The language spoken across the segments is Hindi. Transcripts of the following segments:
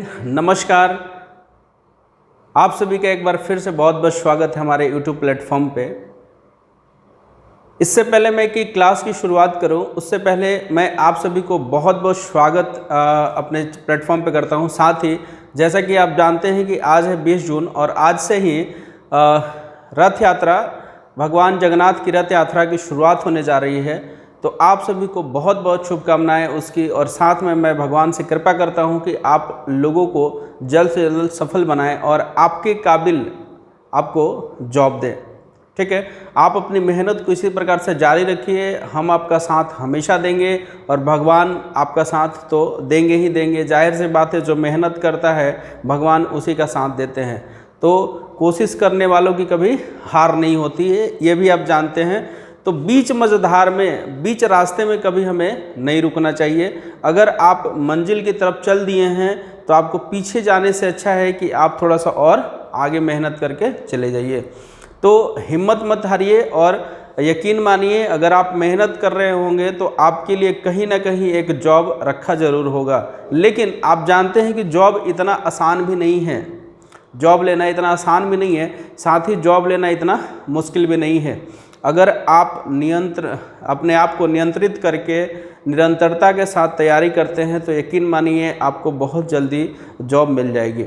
नमस्कार। आप सभी का एक बार फिर से बहुत बहुत स्वागत है हमारे YouTube प्लेटफॉर्म पे। इससे पहले मैं कि क्लास की शुरुआत करूं, उससे पहले मैं आप सभी को बहुत बहुत स्वागत अपने प्लेटफॉर्म पे करता हूं। साथ ही जैसा कि आप जानते हैं कि आज है 20 जून और आज से ही रथ यात्रा, भगवान जगन्नाथ की रथ यात्रा की शुरुआत होने जा रही है। तो आप सभी को बहुत बहुत शुभकामनाएं उसकी, और साथ में मैं भगवान से कृपा करता हूं कि आप लोगों को जल्द से जल्द सफल बनाएं और आपके काबिल आपको जॉब दें। ठीक है, आप अपनी मेहनत को इसी प्रकार से जारी रखिए। हम आपका साथ हमेशा देंगे और भगवान आपका साथ तो देंगे ही देंगे। जाहिर सी बात है, जो मेहनत करता है भगवान उसी का साथ देते हैं। तो कोशिश करने वालों की कभी हार नहीं होती है, ये भी आप जानते हैं। तो बीच मझधार में, बीच रास्ते में कभी हमें नहीं रुकना चाहिए। अगर आप मंजिल की तरफ चल दिए हैं तो आपको पीछे जाने से अच्छा है कि आप थोड़ा सा और आगे मेहनत करके चले जाइए। तो हिम्मत मत हारिए और यकीन मानिए, अगर आप मेहनत कर रहे होंगे तो आपके लिए कहीं ना कहीं एक जॉब रखा ज़रूर होगा। लेकिन आप जानते हैं कि जॉब इतना आसान भी नहीं है, जॉब लेना इतना आसान भी नहीं है, साथ ही जॉब लेना इतना मुश्किल भी नहीं है। अगर आप अपने आप को नियंत्रित करके निरंतरता के साथ तैयारी करते हैं तो यकीन मानिए आपको बहुत जल्दी जॉब मिल जाएगी।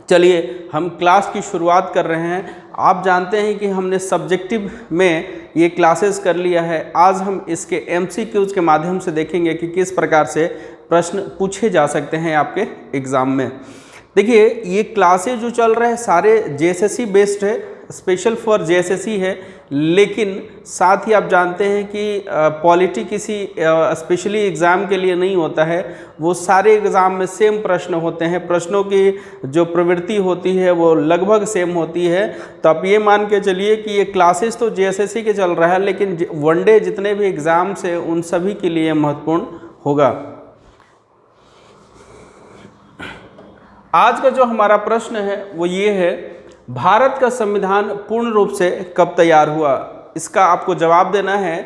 चलिए हम क्लास की शुरुआत कर रहे हैं। आप जानते हैं कि हमने सब्जेक्टिव में ये क्लासेस कर लिया है। आज हम इसके MCQs के माध्यम से देखेंगे कि किस प्रकार से प्रश्न पूछे जा सकते हैं आपके एग्ज़ाम में। देखिए, ये क्लासेस जो चल रहे हैं सारे JSSC बेस्ड है, स्पेशल फॉर JSSC है। लेकिन साथ ही आप जानते हैं कि पॉलिटी किसी स्पेशली एग्ज़ाम के लिए नहीं होता है, वो सारे एग्ज़ाम में सेम प्रश्न होते हैं। प्रश्नों की जो प्रवृत्ति होती है वो लगभग सेम होती है। तो आप ये मान के चलिए कि ये क्लासेस तो JSSC के चल रहा है, लेकिन वनडे जितने भी एग्ज़ाम्स हैं उन सभी के लिए महत्वपूर्ण होगा। आज का जो हमारा प्रश्न है वो ये है, भारत का संविधान पूर्ण रूप से कब तैयार हुआ? इसका आपको जवाब देना है।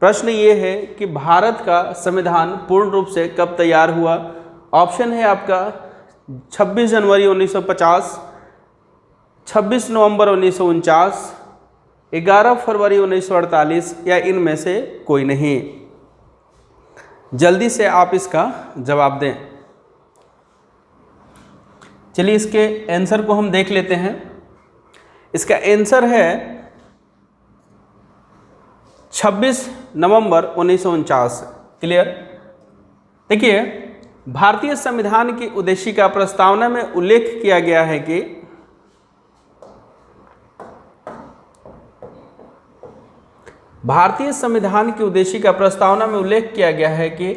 प्रश्न ये है कि भारत का संविधान पूर्ण रूप से कब तैयार हुआ? ऑप्शन है आपका 26 जनवरी 1950, 26 नवंबर 1949, 11 फरवरी 1948 या इनमें से कोई नहीं। जल्दी से आप इसका जवाब दें। चलिए इसके आंसर को हम देख लेते हैं। इसका आंसर है 26 नवंबर 1949। क्लियर? देखिए, भारतीय संविधान की उद्देशिका प्रस्तावना में उल्लेख किया गया है कि भारतीय संविधान की उद्देशिका प्रस्तावना में उल्लेख किया गया है कि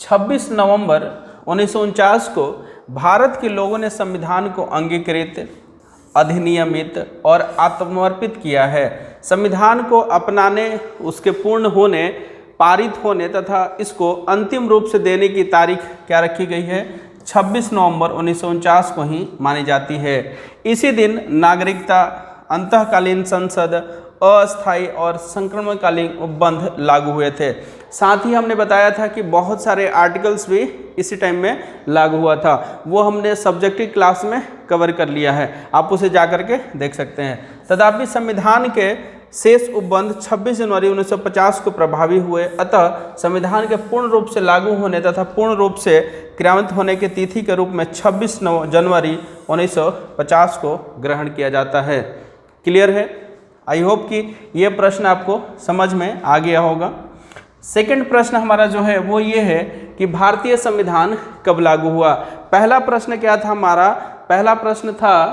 26 नवंबर 1949 को भारत के लोगों ने संविधान को अंगीकृत, अधिनियमित और आत्मर्पित किया है। संविधान को अपनाने, उसके पूर्ण होने, पारित होने तथा इसको अंतिम रूप से देने की तारीख क्या रखी गई है? 26 नवंबर 1949 को ही मानी जाती है। इसी दिन नागरिकता, अंतःकालीन संसद, अस्थायी और संक्रमणकालीन उपबंध लागू हुए थे। साथ ही हमने बताया था कि बहुत सारे आर्टिकल्स भी इसी टाइम में लागू हुआ था, वो हमने सब्जेक्टिव क्लास में कवर कर लिया है, आप उसे जाकर के देख सकते हैं। तथापि संविधान के शेष उपबंध 26 जनवरी 1950 को प्रभावी हुए। अतः संविधान के पूर्ण रूप से लागू होने तथा पूर्ण रूप से क्रियान्वित होने की तिथि के रूप में 26 जनवरी 1950 को ग्रहण किया जाता है। क्लियर है? आई होप कि ये प्रश्न आपको समझ में आ गया होगा। सेकंड प्रश्न हमारा जो है वो ये है कि भारतीय संविधान कब लागू हुआ? पहला प्रश्न क्या था हमारा? पहला प्रश्न था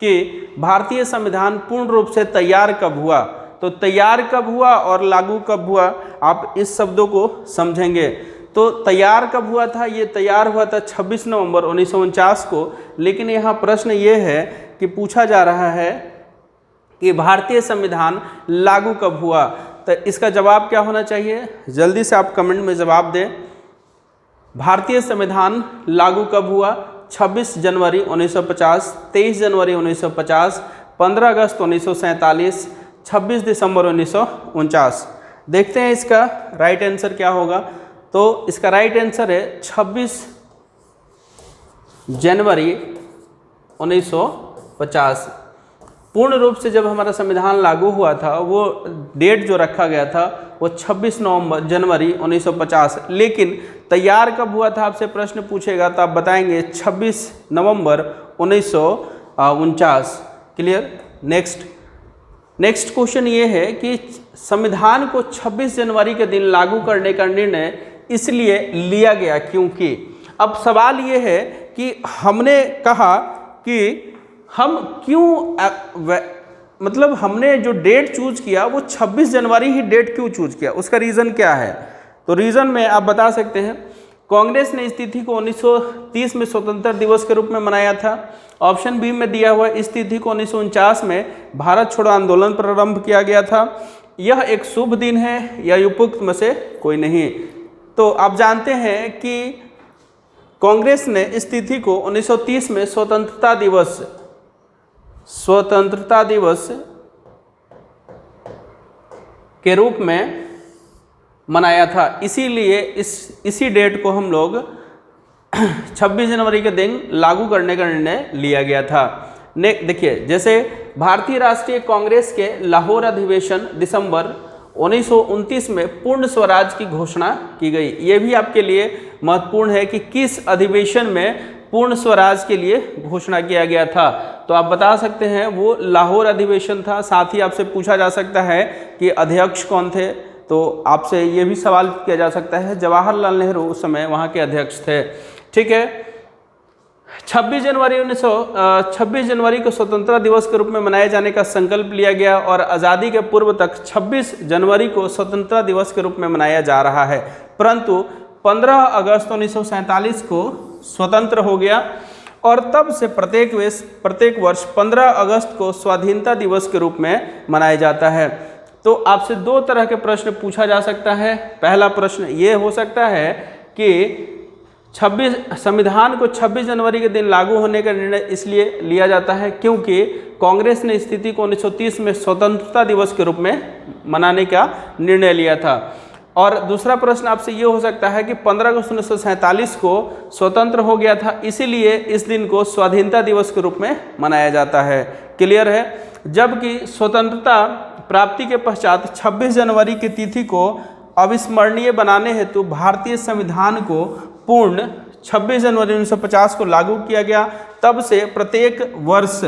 कि भारतीय संविधान पूर्ण रूप से तैयार कब हुआ। तो तैयार कब हुआ और लागू कब हुआ, आप इस शब्दों को समझेंगे। तो तैयार कब हुआ था? ये तैयार हुआ था 26 नवंबर 1949 को। लेकिन यहाँ प्रश्न ये है कि पूछा जा रहा है कि भारतीय संविधान लागू कब हुआ। तो इसका जवाब क्या होना चाहिए? जल्दी से आप कमेंट में जवाब दें। भारतीय संविधान लागू कब हुआ? 26 जनवरी 1950, 23 जनवरी 1950, 15 अगस्त 1947, 26 दिसंबर 1949। देखते हैं इसका राइट आंसर क्या होगा। तो इसका राइट आंसर है 26 जनवरी 1950। पूर्ण रूप से जब हमारा संविधान लागू हुआ था वो डेट जो रखा गया था वो 26 जनवरी 1950, लेकिन तैयार कब हुआ था आपसे प्रश्न पूछेगा तो आप बताएंगे 26 नवंबर 1949। क्लियर। नेक्स्ट क्वेश्चन ये है कि संविधान को 26 जनवरी के दिन लागू करने का निर्णय इसलिए लिया गया क्योंकि, अब सवाल ये है कि हमने कहा कि हम क्यों मतलब हमने जो डेट चूज किया वो 26 जनवरी ही डेट क्यों चूज किया, उसका रीज़न क्या है। तो रीज़न में आप बता सकते हैं, कांग्रेस ने इस तिथि को 1930 में स्वतंत्रता दिवस के रूप में मनाया था। ऑप्शन बी में दिया हुआ इस तिथि को 1949 में भारत छोड़ो आंदोलन प्रारंभ किया गया था। यह एक शुभ दिन है या उपयुक्त में से कोई नहीं। तो आप जानते हैं कि कांग्रेस ने इस तिथि को 1930 में स्वतंत्रता दिवस के रूप में मनाया था, इसीलिए इसी डेट को हम लोग 26 जनवरी के दिन लागू करने का निर्णय लिया गया था। देखिए, जैसे भारतीय राष्ट्रीय कांग्रेस के लाहौर अधिवेशन दिसंबर 1929 में पूर्ण स्वराज की घोषणा की गई। ये भी आपके लिए महत्वपूर्ण है कि किस अधिवेशन में पूर्ण स्वराज के लिए घोषणा किया गया था। तो आप बता सकते हैं वो लाहौर अधिवेशन था। साथ ही आपसे पूछा जा सकता है कि अध्यक्ष कौन थे, तो आपसे ये भी सवाल किया जा सकता है, जवाहरलाल नेहरू उस समय वहाँ के अध्यक्ष थे। ठीक है। 26 जनवरी को स्वतंत्रता दिवस के रूप में मनाए जाने का संकल्प लिया गया और आज़ादी के पूर्व तक 26 जनवरी को स्वतंत्रता दिवस के रूप में मनाया जा रहा है, परंतु 15 अगस्त 1947 को स्वतंत्र हो गया और तब से प्रत्येक वर्ष 15 अगस्त को स्वाधीनता दिवस के रूप में मनाया जाता है। तो आपसे दो तरह के प्रश्न पूछा जा सकता है। पहला प्रश्न ये हो सकता है कि संविधान को 26 जनवरी के दिन लागू होने का निर्णय इसलिए लिया जाता है क्योंकि कांग्रेस ने स्थिति को 1930 में स्वतंत्रता दिवस के रूप में मनाने का निर्णय लिया था। और दूसरा प्रश्न आपसे ये हो सकता है कि 15 अगस्त 1947 को स्वतंत्र हो गया था, इसीलिए इस दिन को स्वाधीनता दिवस के रूप में मनाया जाता है। क्लियर है। जबकि स्वतंत्रता प्राप्ति के पश्चात 26 जनवरी की तिथि को अविस्मरणीय बनाने हेतु भारतीय संविधान को पूर्ण 26 जनवरी 1950 को लागू किया गया। तब से प्रत्येक वर्ष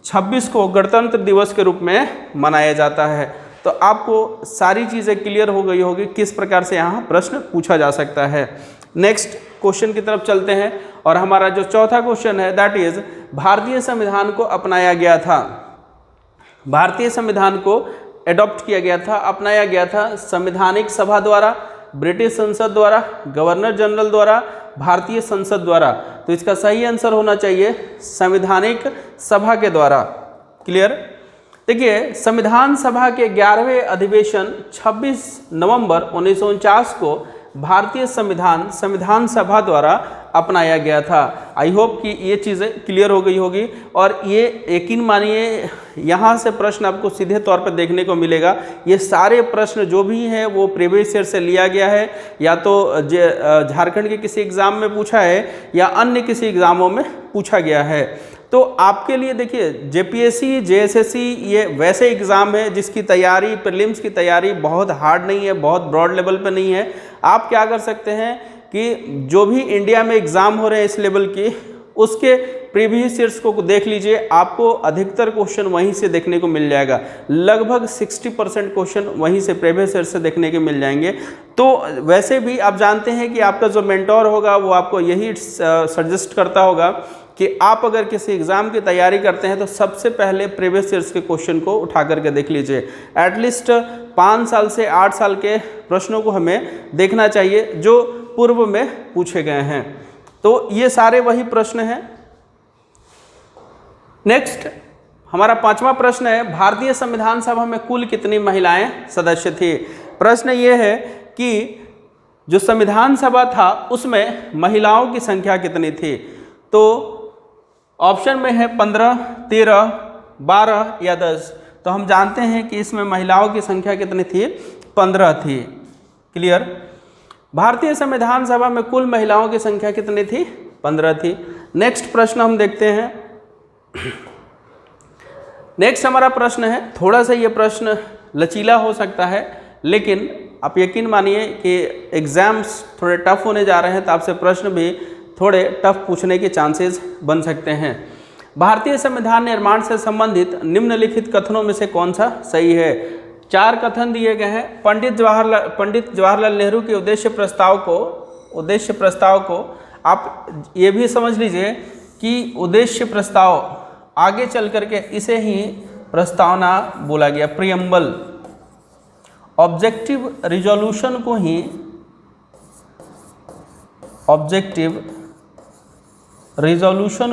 26 को गणतंत्र दिवस के रूप में मनाया जाता है। तो आपको सारी चीज़ें क्लियर हो गई होगी किस प्रकार से यहाँ प्रश्न पूछा जा सकता है। नेक्स्ट क्वेश्चन की तरफ चलते हैं और हमारा जो चौथा क्वेश्चन है दैट इज भारतीय संविधान को अपनाया गया था। भारतीय संविधान को एडॉप्ट किया गया था, अपनाया गया था संवैधानिक सभा द्वारा, ब्रिटिश संसद द्वारा, गवर्नर जनरल द्वारा, भारतीय संसद द्वारा। तो इसका सही आंसर होना चाहिए संवैधानिक सभा के द्वारा। क्लियर। देखिए, संविधान सभा के 11वें अधिवेशन 26 नवंबर 1949 को भारतीय संविधान सभा द्वारा अपनाया गया था। आई होप कि ये चीज़ें क्लियर हो गई होगी और ये यकीन मानिए यहाँ से प्रश्न आपको सीधे तौर पर देखने को मिलेगा। ये सारे प्रश्न जो भी हैं वो प्रीवियस ईयर से लिया गया है, या तो झारखंड के किसी एग्ज़ाम में पूछा है या अन्य किसी एग्ज़ामों में पूछा गया है। तो आपके लिए देखिए, जेपीएससी जेएसएससी ये वैसे एग्ज़ाम है जिसकी तैयारी, प्रीलिम्स की तैयारी बहुत हार्ड नहीं है, बहुत ब्रॉड लेवल पे नहीं है। आप क्या कर सकते हैं कि जो भी इंडिया में एग्ज़ाम हो रहे हैं इस लेवल की, उसके प्रीवियस ईयर्स को देख लीजिए, आपको अधिकतर क्वेश्चन वहीं से देखने को मिल जाएगा। लगभग 60% क्वेश्चन वहीं से प्रीवियस ईयर से देखने के मिल जाएंगे। तो वैसे भी आप जानते हैं कि आपका जो मेंटोर होगा वो आपको यही सजेस्ट करता होगा कि आप अगर किसी एग्ज़ाम की तैयारी करते हैं तो सबसे पहले प्रीवियस ईयर्स के क्वेश्चन को उठा करके देख लीजिए। एटलीस्ट 5 साल से 8 साल के प्रश्नों को हमें देखना चाहिए जो पूर्व में पूछे गए हैं। तो ये सारे वही प्रश्न हैं। नेक्स्ट हमारा 5वां प्रश्न है, भारतीय संविधान सभा में कुल कितनी महिलाएं सदस्य थी। प्रश्न ये है कि जो संविधान सभा था उसमें महिलाओं की संख्या कितनी थी। तो ऑप्शन में है 15, 13, 12 या 10। तो हम जानते हैं कि इसमें महिलाओं की संख्या कितनी थी, 15 थी। क्लियर। भारतीय संविधान सभा में कुल महिलाओं की संख्या कितनी थी, 15 थी। नेक्स्ट प्रश्न हम देखते हैं। नेक्स्ट हमारा प्रश्न है, थोड़ा सा ये प्रश्न लचीला हो सकता है, लेकिन आप यकीन मानिए कि एग्जाम्स थोड़े टफ होने जा रहे हैं, तो आपसे प्रश्न भी थोड़े टफ पूछने के चांसेस बन सकते हैं। भारतीय संविधान निर्माण से संबंधित निम्नलिखित कथनों में से कौन सा सही है? 4 कथन दिए गए हैं। पंडित जवाहरलाल नेहरू के उद्देश्य प्रस्ताव को आप ये भी समझ लीजिए कि उद्देश्य प्रस्ताव आगे चल करके इसे ही प्रस्तावना बोला गया, प्रियम्बल। ऑब्जेक्टिव रिजोल्यूशन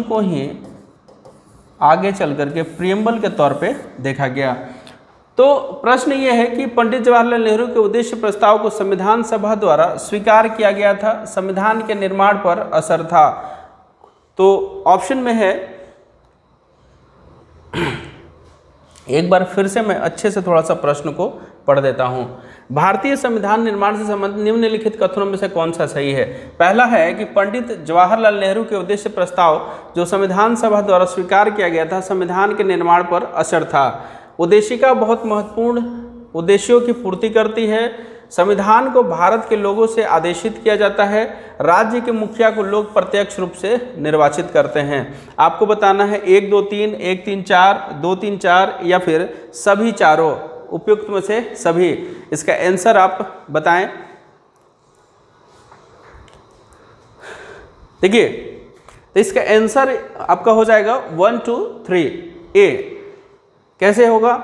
को ही आगे चल करके प्रियम्बल के तौर पे देखा गया। तो प्रश्न ये है कि पंडित जवाहरलाल नेहरू के उद्देश्य प्रस्ताव को संविधान सभा द्वारा स्वीकार किया गया था, संविधान के निर्माण पर असर था। तो ऑप्शन में है, एक बार फिर से मैं अच्छे से थोड़ा सा प्रश्न को पढ़ देता हूं। भारतीय संविधान निर्माण से संबंधित निम्नलिखित कथनों में से कौन सा सही है? पहला है कि पंडित जवाहरलाल नेहरू के उद्देश्य प्रस्ताव जो संविधान सभा द्वारा स्वीकार किया गया था, संविधान के निर्माण पर असर था। उद्देशिका बहुत महत्वपूर्ण उद्देश्यों की पूर्ति करती है। संविधान को भारत के लोगों से आदेशित किया जाता है। राज्य के मुखिया को लोग प्रत्यक्ष रूप से निर्वाचित करते हैं। आपको बताना है 1 2 3, 1 3 4, 2 3 4 या फिर सभी चारों, उपयुक्त में से सभी। इसका आंसर आप बताएं। देखिए, तो इसका आंसर आपका हो जाएगा 1 2 3 ए। कैसे होगा?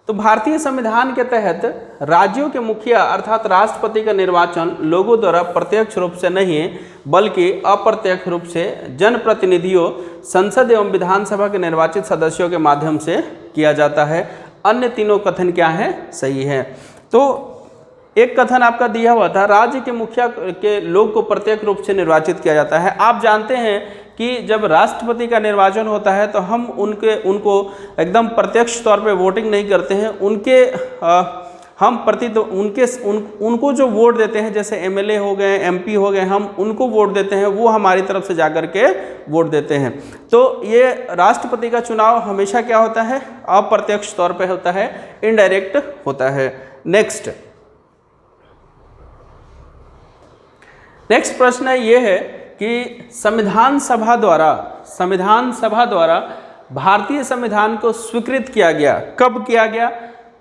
तो भारतीय संविधान के तहत राज्यों के मुखिया अर्थात राष्ट्रपति का निर्वाचन लोगों द्वारा प्रत्यक्ष रूप से नहीं बल्कि अप्रत्यक्ष रूप से जनप्रतिनिधियों, संसद एवं विधानसभा के निर्वाचित सदस्यों के माध्यम से किया जाता है। अन्य तीनों कथन क्या है? सही है। तो एक कथन आपका दिया हुआ था, राज्य के मुखिया के लोग को प्रत्यक्ष रूप से निर्वाचित किया जाता है। आप जानते हैं कि जब राष्ट्रपति का निर्वाचन होता है तो हम उनको एकदम प्रत्यक्ष तौर पे वोटिंग नहीं करते हैं। उनको जो वोट देते हैं, जैसे एमएलए हो गए, एमपी हो गए, हम उनको वोट देते हैं, वो हमारी तरफ से जाकर के वोट देते हैं। तो ये राष्ट्रपति का चुनाव हमेशा क्या होता है? अप्रत्यक्ष तौर पे होता है, इनडायरेक्ट होता है। नेक्स्ट प्रश्न ये है कि संविधान सभा द्वारा भारतीय संविधान को स्वीकृत किया गया, कब किया गया?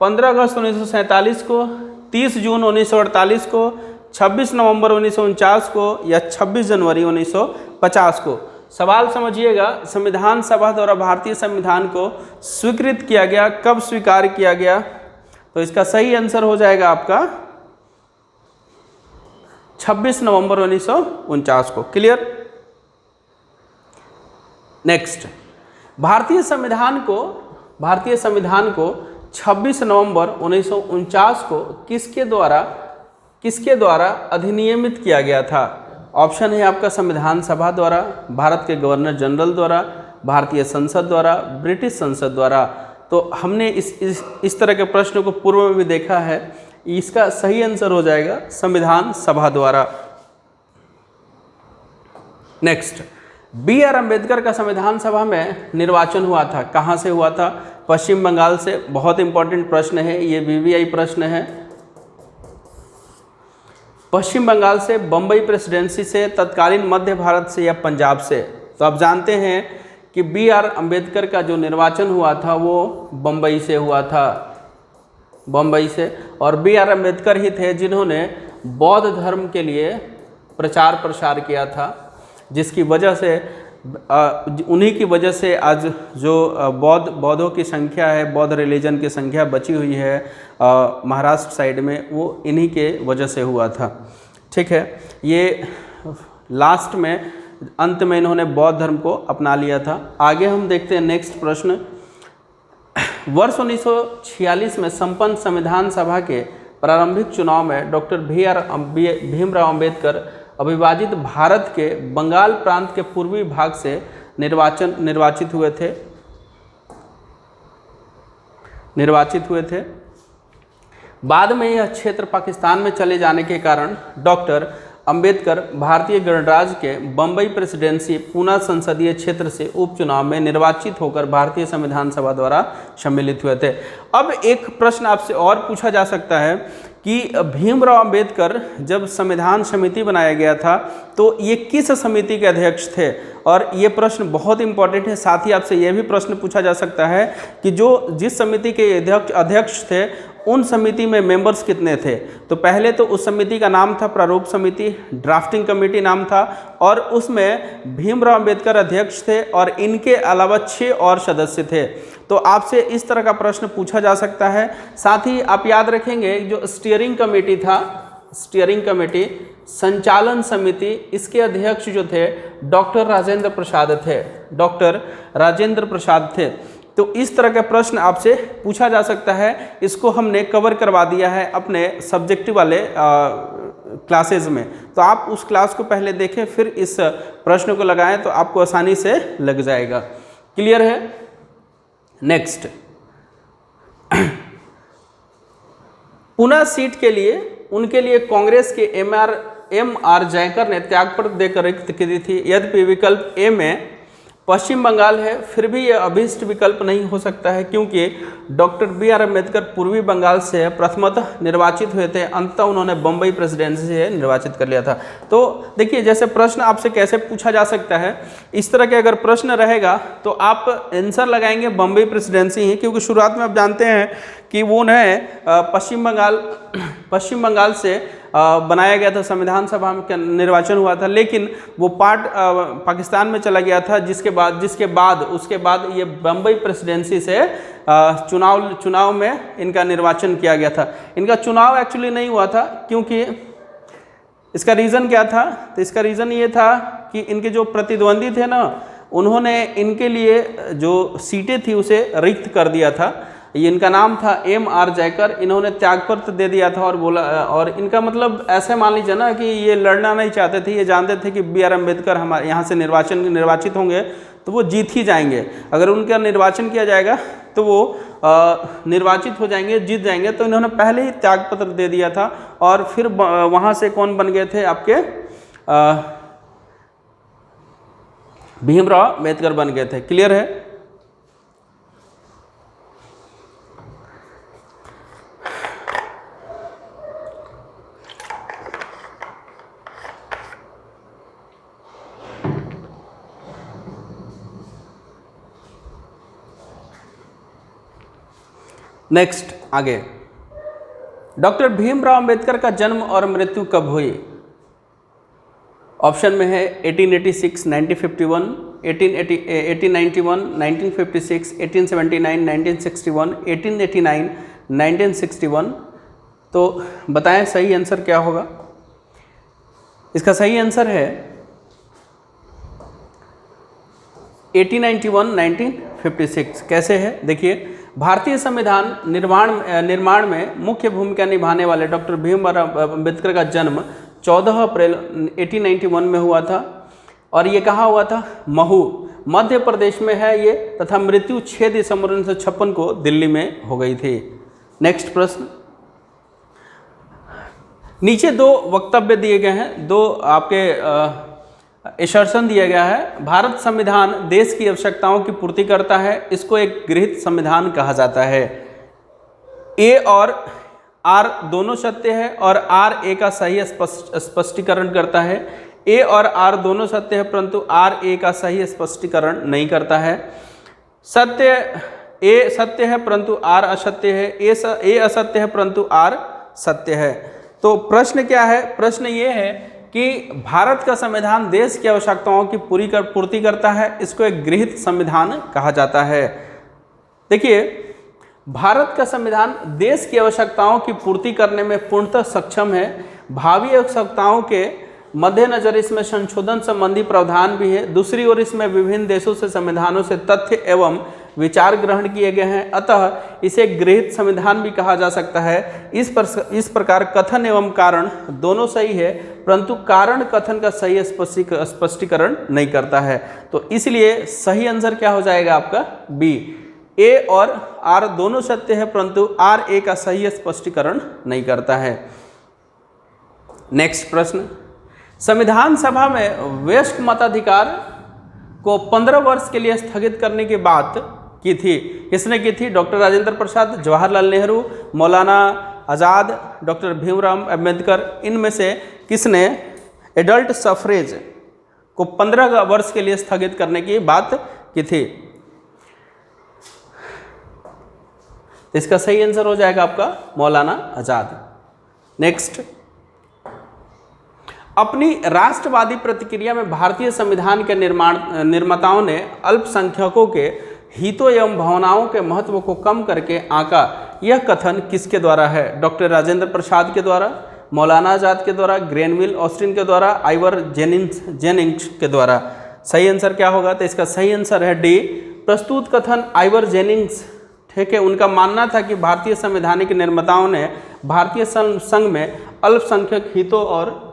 15 अगस्त 1947 को, 30 जून 1948 को, 26 नवंबर 1949 को या 26 जनवरी 1950 को। सवाल समझिएगा, संविधान सभा द्वारा भारतीय संविधान को स्वीकृत किया गया, कब स्वीकार किया गया? तो इसका सही आंसर हो जाएगा आपका 26 नवंबर 1949 को। क्लियर? नेक्स्ट, भारतीय संविधान को 26 नवंबर 1949 को किसके द्वारा अधिनियमित किया गया था? ऑप्शन है आपका संविधान सभा द्वारा, भारत के गवर्नर जनरल द्वारा, भारतीय संसद द्वारा, ब्रिटिश संसद द्वारा। तो हमने इस तरह के प्रश्न को पूर्व में भी देखा है। इसका सही आंसर हो जाएगा संविधान सभा द्वारा। Next, B.R. अम्बेडकर का संविधान सभा में निर्वाचन हुआ था, कहाँ से हुआ था? पश्चिम बंगाल से। बहुत इंपॉर्टेंट प्रश्न है ये, VVI प्रश्न है। पश्चिम बंगाल से, बम्बई प्रेसिडेंसी से, तत्कालीन मध्य भारत से या पंजाब से। तो आप जानते हैं कि B.R. अम्बेडकर का जो निर्वाचन हुआ था वो बम्बई से हुआ था, बम्बई से। और B.R. अम्बेडकर ही थे जिन्होंने बौद्ध धर्म के लिए प्रचार प्रसार किया था, जिसकी वजह से उन्हीं की वजह से आज जो बौद्धों की संख्या है, बौद्ध रिलीजन की संख्या बची हुई है महाराष्ट्र साइड में, वो इन्हीं के वजह से हुआ था। ठीक है, ये लास्ट में अंत में इन्होंने बौद्ध धर्म को अपना लिया था। आगे हम देखते हैं नेक्स्ट प्रश्न। वर्ष 1946 में संपन्न संविधान सभा के प्रारंभिक चुनाव में डॉक्टर भीमराव अंबेडकर अविभाजित भारत के बंगाल प्रांत के पूर्वी भाग से निर्वाचित हुए थे। बाद में यह क्षेत्र पाकिस्तान में चले जाने के कारण डॉक्टर अंबेडकर भारतीय गणराज्य के बम्बई प्रेसिडेंसी पूना संसदीय क्षेत्र से उपचुनाव में निर्वाचित होकर भारतीय संविधान सभा द्वारा सम्मिलित हुए थे। अब एक प्रश्न आपसे और पूछा जा सकता है कि भीमराव अंबेडकर जब संविधान समिति बनाया गया था तो ये किस समिति के अध्यक्ष थे, और ये प्रश्न बहुत इंपॉर्टेंट है। साथ ही आपसे यह भी प्रश्न पूछा जा सकता है कि जिस समिति के अध्यक्ष थे उन समिति में मेंबर्स कितने थे। तो पहले तो उस समिति का नाम था प्रारूप समिति, ड्राफ्टिंग कमेटी नाम था, और उसमें भीमराव अंबेडकर अध्यक्ष थे और इनके अलावा 6 और सदस्य थे। तो आपसे इस तरह का प्रश्न पूछा जा सकता है। साथ ही आप याद रखेंगे जो स्टीयरिंग कमेटी था, स्टीयरिंग कमेटी संचालन समिति, इसके अध्यक्ष जो थे डॉक्टर राजेंद्र प्रसाद थे, डॉक्टर राजेंद्र प्रसाद थे। तो इस तरह का प्रश्न आपसे पूछा जा सकता है। इसको हमने कवर करवा दिया है अपने सब्जेक्टिव वाले क्लासेज में, तो आप उस क्लास को पहले देखें फिर इस प्रश्न को लगाएं तो आपको आसानी से लग जाएगा। क्लियर है? नेक्स्ट, पुनः सीट के लिए उनके लिए कांग्रेस के एम आर जयकर ने त्यागपत्र देकर रिक्त की थी। यद्यपि विकल्प ए में पश्चिम बंगाल है, फिर भी यह अभीष्ट विकल्प नहीं हो सकता है क्योंकि डॉक्टर बी.आर. अम्बेडकर पूर्वी बंगाल से प्रथमतः निर्वाचित हुए थे, अंततः उन्होंने बम्बई प्रेसिडेंसी से निर्वाचित कर लिया था। तो देखिए जैसे प्रश्न आपसे कैसे पूछा जा सकता है, इस तरह के अगर प्रश्न रहेगा तो आप आंसर लगाएंगे बम्बई प्रेसिडेंसी ही, क्योंकि शुरुआत में आप जानते हैं कि वो उन्हें पश्चिम बंगाल से बनाया गया था, संविधान सभा में निर्वाचन हुआ था, लेकिन वो पार्ट पाकिस्तान में चला गया था, उसके बाद ये बम्बई प्रेसिडेंसी से चुनाव में इनका निर्वाचन किया गया था। इनका चुनाव एक्चुअली नहीं हुआ था, क्योंकि इसका रीज़न क्या था? तो इसका रीज़न ये था कि इनके जो प्रतिद्वंदी थे ना, उन्होंने इनके लिए जो सीटें थी उसे रिक्त कर दिया था। ये इनका नाम था एम.आर. जयकर, इन्होंने त्यागपत्र दे दिया था और बोला, और इनका मतलब ऐसे मान लीजिए ना कि ये लड़ना नहीं चाहते थे, ये जानते थे कि बी.आर. अम्बेडकर हमारे यहाँ से निर्वाचित होंगे तो वो जीत ही जाएंगे। अगर उनका निर्वाचन किया जाएगा तो वो निर्वाचित हो जाएंगे, जीत जाएंगे। तो इन्होंने पहले ही त्यागपत्र दे दिया था और फिर वहाँ से कौन बन गए थे? आपके भीमराव अम्बेडकर बन गए थे। क्लियर है? नेक्स्ट आगे, डॉक्टर भीमराव अंबेडकर का जन्म और मृत्यु कब हुई? ऑप्शन में है 1886, 1951, 1891, 1956, 1879, 1961, 1889, 1961। तो बताएं सही आंसर क्या होगा? इसका सही आंसर है 1891, 1956। कैसे है देखिए, भारतीय संविधान निर्माण में मुख्य भूमिका निभाने वाले डॉक्टर भीमराव अम्बेडकर का जन्म 14 अप्रैल 1891 में हुआ था, और ये कहाँ हुआ था? महू, मध्य प्रदेश में है ये, तथा मृत्यु 6 दिसंबर 1956 को दिल्ली में हो गई थी। नेक्स्ट प्रश्न, नीचे 2 वक्तव्य दिए गए हैं, 2 आपके एसर्शन दिया गया है। भारत संविधान देश की आवश्यकताओं की पूर्ति करता है, इसको एक गृहीत संविधान कहा जाता है। ए और आर दोनों सत्य है और आर ए का सही स्पष्टीकरण करता है। ए और आर दोनों सत्य है, परंतु आर ए का सही स्पष्टीकरण नहीं करता है। ए सत्य है परंतु आर असत्य है। ए असत्य है परंतु आर सत्य है। तो प्रश्न क्या है? प्रश्न ये है कि भारत का संविधान देश की आवश्यकताओं की पूर्ति करता है, इसको एक गृहीत संविधान कहा जाता है। देखिए, भारत का संविधान देश की आवश्यकताओं की पूर्ति करने में पूर्णतः सक्षम है। भावी आवश्यकताओं के मद्देनजर इसमें संशोधन संबंधी प्रावधान भी है। दूसरी ओर इसमें विभिन्न देशों से संविधानों से तथ्य एवं विचार ग्रहण किए गए हैं, अतः इसे गृहीत संविधान भी कहा जा सकता है। इस प्रकार कथन एवं कारण दोनों सही है, परंतु कारण कथन का सही स्पष्टीकरण नहीं करता है। तो इसलिए सही आंसर क्या हो जाएगा आपका? बी। ए और आर दोनों सत्य है, परंतु आर ए का सही स्पष्टीकरण नहीं करता है। नेक्स्ट प्रश्न, संविधान सभा में वयस्क मताधिकार को 15 वर्ष के लिए स्थगित करने की बात की थी। किसने की थी? डॉक्टर राजेंद्र प्रसाद, जवाहरलाल नेहरू, मौलाना आज़ाद, डॉक्टर भीमराव अंबेडकर। इनमें से किसने एडल्ट सफरेज को 15 वर्ष के लिए स्थगित करने की बात की थी? इसका सही आंसर हो जाएगा आपका मौलाना आज़ाद। नेक्स्ट, अपनी राष्ट्रवादी प्रतिक्रिया में भारतीय संविधान के निर्माताओं ने अल्पसंख्यकों के हितों एवं भावनाओं के महत्व को कम करके आंका। यह कथन किसके द्वारा है? डॉक्टर राजेंद्र प्रसाद के द्वारा, मौलाना आज़ाद के द्वारा, ग्रेनविल ऑस्टिन के द्वारा, आइवर जेनिंग्स के द्वारा। सही आंसर क्या होगा? तो इसका सही आंसर है डी, प्रस्तुत कथन आइवर जेनिंग्स। ठीक है, उनका मानना था कि भारतीय संवैधानिक निर्माताओं ने भारतीय संघ में अल्पसंख्यक हितों और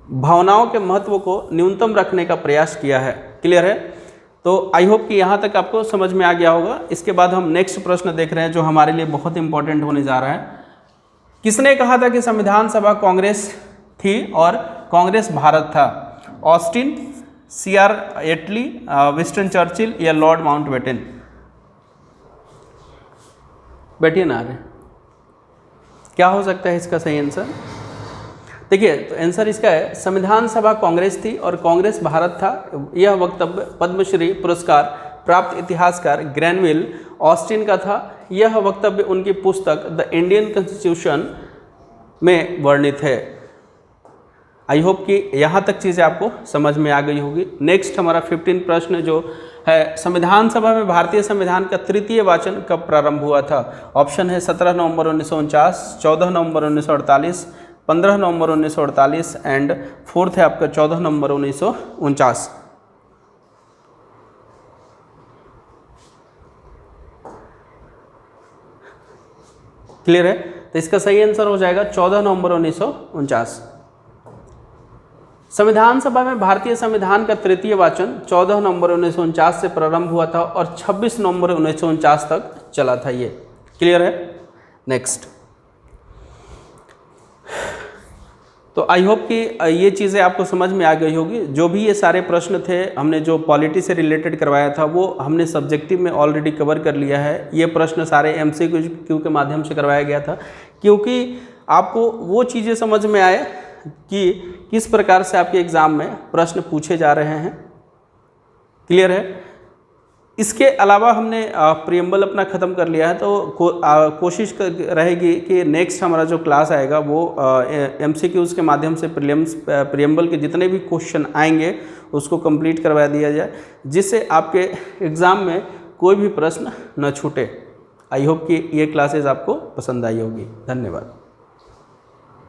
भावनाओं के महत्व को न्यूनतम रखने का प्रयास किया है। क्लियर है? तो आई होप कि यहाँ तक आपको समझ में आ गया होगा। इसके बाद हम नेक्स्ट प्रश्न देख रहे हैं जो हमारे लिए बहुत इंपॉर्टेंट होने जा रहा है। किसने कहा था कि संविधान सभा कांग्रेस थी और कांग्रेस भारत था? ऑस्टिन, CR एटली, विंस्टन चर्चिल या लॉर्ड माउंटबेटन? बैठिए ना, आगे क्या हो सकता है इसका सही आंसर? देखिए, तो आंसर इसका है संविधान सभा कांग्रेस थी और कांग्रेस भारत था। यह वक्तव्य पद्मश्री पुरस्कार प्राप्त इतिहासकार ग्रेनविल ऑस्टिन का था। यह वक्तव्य उनकी पुस्तक द इंडियन कॉन्स्टिट्यूशन में वर्णित है। आई होप कि यहाँ तक चीज़ें आपको समझ में आ गई होगी। नेक्स्ट हमारा 15 प्रश्न जो है, संविधान सभा में भारतीय संविधान का तृतीय वाचन कब प्रारंभ हुआ था? ऑप्शन है 17 नवंबर 1949, 14 नवंबर 1948, 15 नवंबर 1948 एंड फोर्थ है आपका 14 नवंबर 1949। क्लियर है? तो इसका सही आंसर हो जाएगा 14 नवंबर 1949। संविधान सभा में भारतीय संविधान का तृतीय वाचन 14 नवंबर 1949 से प्रारंभ हुआ था और 26 नवंबर 1949 तक चला था ये। क्लियर है? नेक्स्ट, तो आई होप कि ये चीज़ें आपको समझ में आ गई होगी। जो भी ये सारे प्रश्न थे हमने जो पॉलिटी से रिलेटेड करवाया था वो हमने सब्जेक्टिव में ऑलरेडी कवर कर लिया है। ये प्रश्न सारे MCQ के माध्यम से करवाया गया था क्योंकि आपको वो चीज़ें समझ में आए कि किस प्रकार से आपके एग्ज़ाम में प्रश्न पूछे जा रहे हैं। क्लियर है? इसके अलावा हमने प्रीएम्बल अपना ख़त्म कर लिया है, तो कोशिश रहेगी कि नेक्स्ट हमारा जो क्लास आएगा वो MCQs के माध्यम से प्रीएम्बल के जितने भी क्वेश्चन आएंगे उसको कंप्लीट करवा दिया जाए, जिससे आपके एग्ज़ाम में कोई भी प्रश्न न छूटे। आई होप कि ये क्लासेस आपको पसंद आई होगी। धन्यवाद।